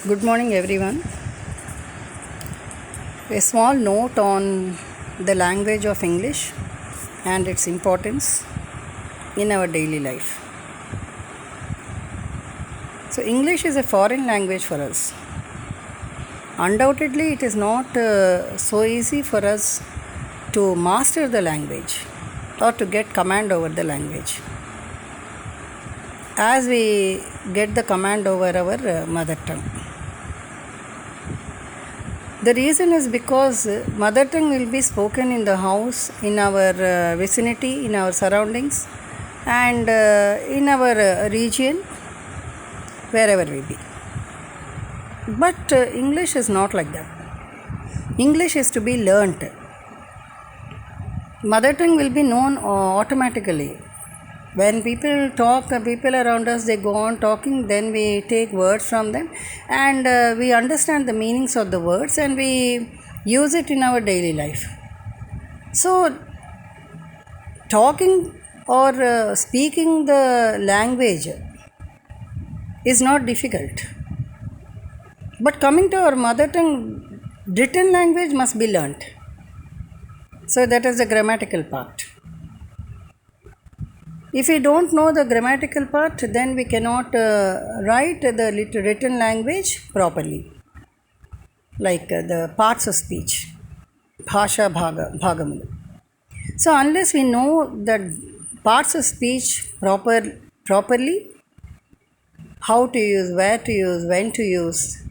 Good morning, everyone. A small note on the language of English and its importance in our daily life. So, English is a foreign language for us. Undoubtedly, it is not so easy for us to master the language or to get command over the language as we get the command over our mother tongue. The reason is because mother tongue will be spoken in the house, in our vicinity, in our surroundings, and in our region, wherever we be. But English is not like that. English is to be learnt. Mother tongue will be known automatically. When people talk, people around us, they go on talking, then we take words from them and we understand the meanings of the words and we use it in our daily life. So, talking or speaking the language is not difficult. But coming to our mother tongue, written language must be learnt. So, that is the grammatical part. If we don't know the grammatical part, then we cannot write the written language properly, like the parts of speech, bhasha bhagamulu. So unless we know the parts of speech properly, how to use, where to use, when to use,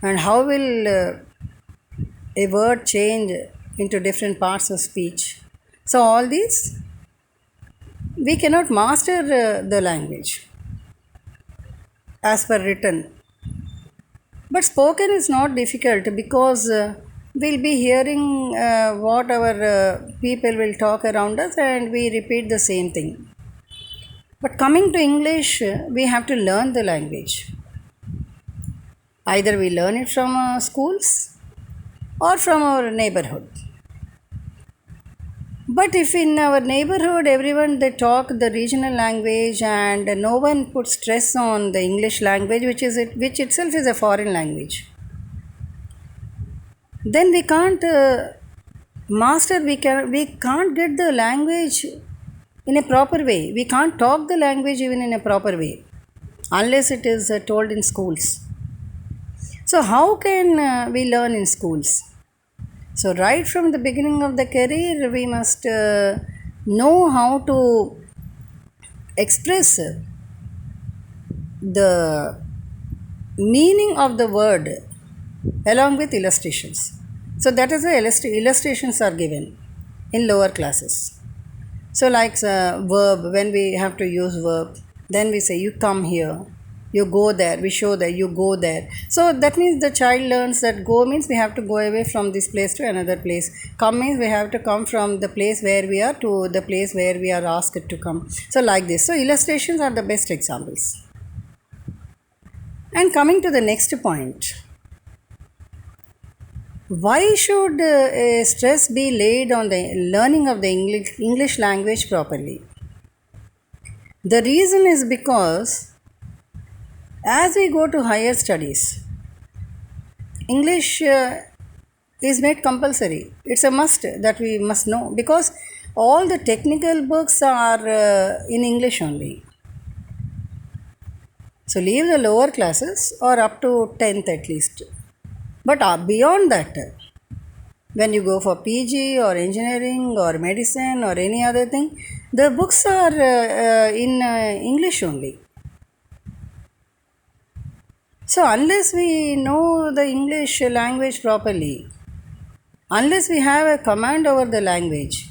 and how will a word change into different parts of speech. So all these we cannot master the language as per written. But spoken is not difficult because we'll be hearing what our people will talk around us and we repeat the same thing. But coming to English, we have to learn the language. Either we learn it from schools or from our neighborhood. But if in our neighborhood everyone they talk the regional language and no one puts stress on the English language, which itself is a foreign language, then we can't master. We can't get the language in a proper way. We can't talk the language even in a proper way unless it is told in schools. So how can we learn in schools? So, right from the beginning of the career, we must know how to express the meaning of the word along with illustrations. So, that is why illustrations are given in lower classes. So, like verb, when we have to use verb, then we say, you come here, you go there, we show that you go there. So that means the child learns that go means we have to go away from this place to another place. Come means we have to come from the place where we are to the place where we are asked to come. So like this. So illustrations are the best examples. And coming to the next point. Why should a stress be laid on the learning of the English language properly? The reason is because as we go to higher studies, English is made compulsory. It's a must that we must know because all the technical books are in English only. So leave the lower classes or up to 10th at least. But beyond that, when you go for PG or engineering or medicine or any other thing, the books are in English only. So, unless we know the English language properly, unless we have a command over the language,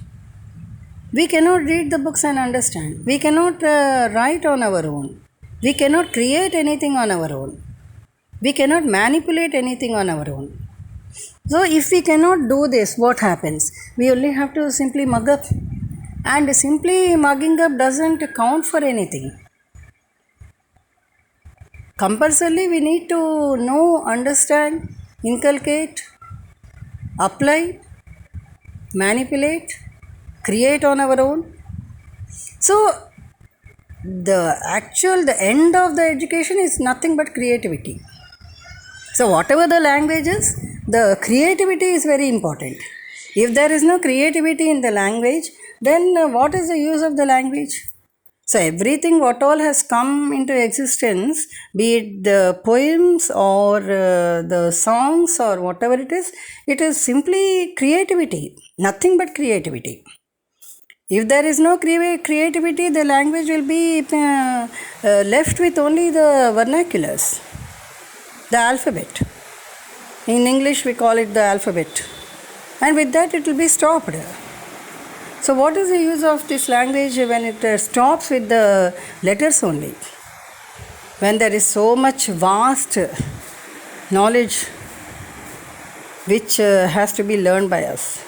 we cannot read the books and understand. We cannot write on our own. We cannot create anything on our own. We cannot manipulate anything on our own. So, if we cannot do this, what happens? We only have to simply mug up. And simply mugging up doesn't count for anything. Compulsorily, we need to know, understand, inculcate, apply, manipulate, create on our own. So, the end of the education is nothing but creativity. So whatever the language is, the creativity is very important. If there is no creativity in the language, then what is the use of the language? So everything what all has come into existence, be it the poems or the songs or whatever it is simply creativity, nothing but creativity. If there is no creativity, the language will be left with only the vernaculars, the alphabet. In English we call it the alphabet, and with that it will be stopped. So what is the use of this language when it stops with the letters only? When there is so much vast knowledge which has to be learned by us.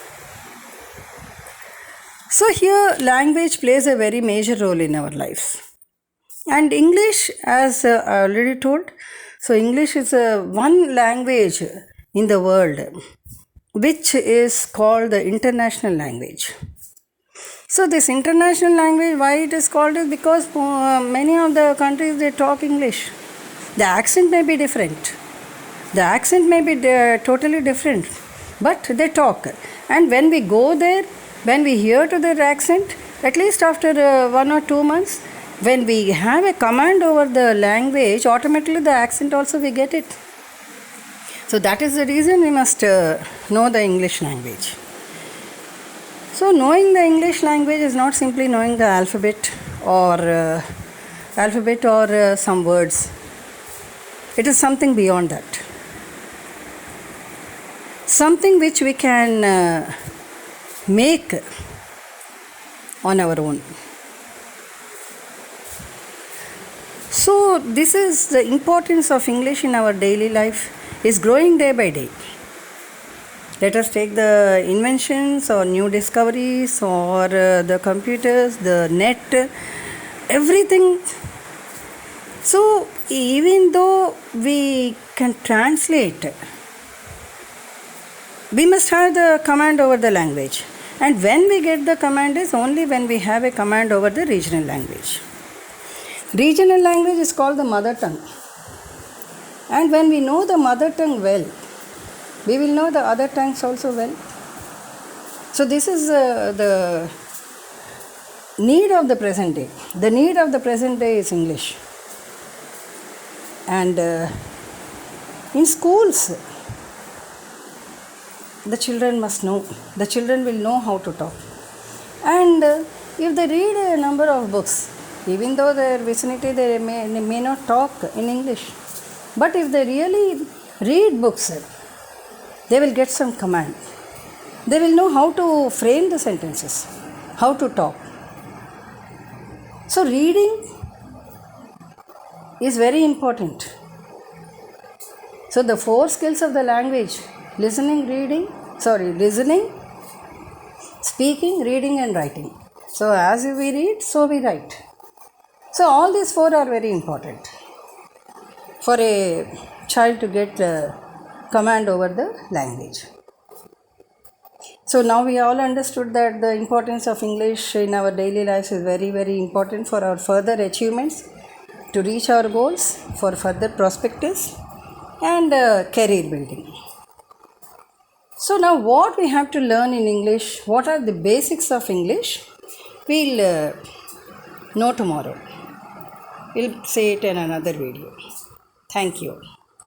So here language plays a very major role in our lives. And English, as I already told, so English is one language in the world which is called the international language. So this international language, why it is called is because many of the countries they talk English. The accent may be different. The accent may be totally different, but they talk. And when we go there, when we hear to their accent, at least after 1 or 2 months, when we have a command over the language, automatically the accent also we get it. So that is the reason we must know the English language. So knowing the English language is not simply knowing the alphabet or some words. It is something beyond that. Something which we can make on our own. So this is the importance of English in our daily life, is growing day by day. Let us take the inventions or new discoveries or the computers, the net, everything. So even though we can translate, we must have the command over the language. And when we get the command is only when we have a command over the regional language. Regional language is called the mother tongue. And when we know the mother tongue well, we will know the other tongues also well. So this is the need of the present day. The need of the present day is English. And in schools, the children must know. The children will know how to talk. And if they read a number of books, even though their vicinity they may not talk in English, but if they really read books, they will get some command. They will know how to frame the sentences, how to talk. So reading is very important. So the 4 skills of the language: listening, speaking, reading and writing. So as we read, so we write. So all these 4 are very important for a child to get command over the language. So now we all understood that the importance of English in our daily lives is very, very important for our further achievements, to reach our goals, for further perspectives and career building. So now what we have to learn in English, what are the basics of English, we'll know tomorrow. We'll say it in another video. Thank you.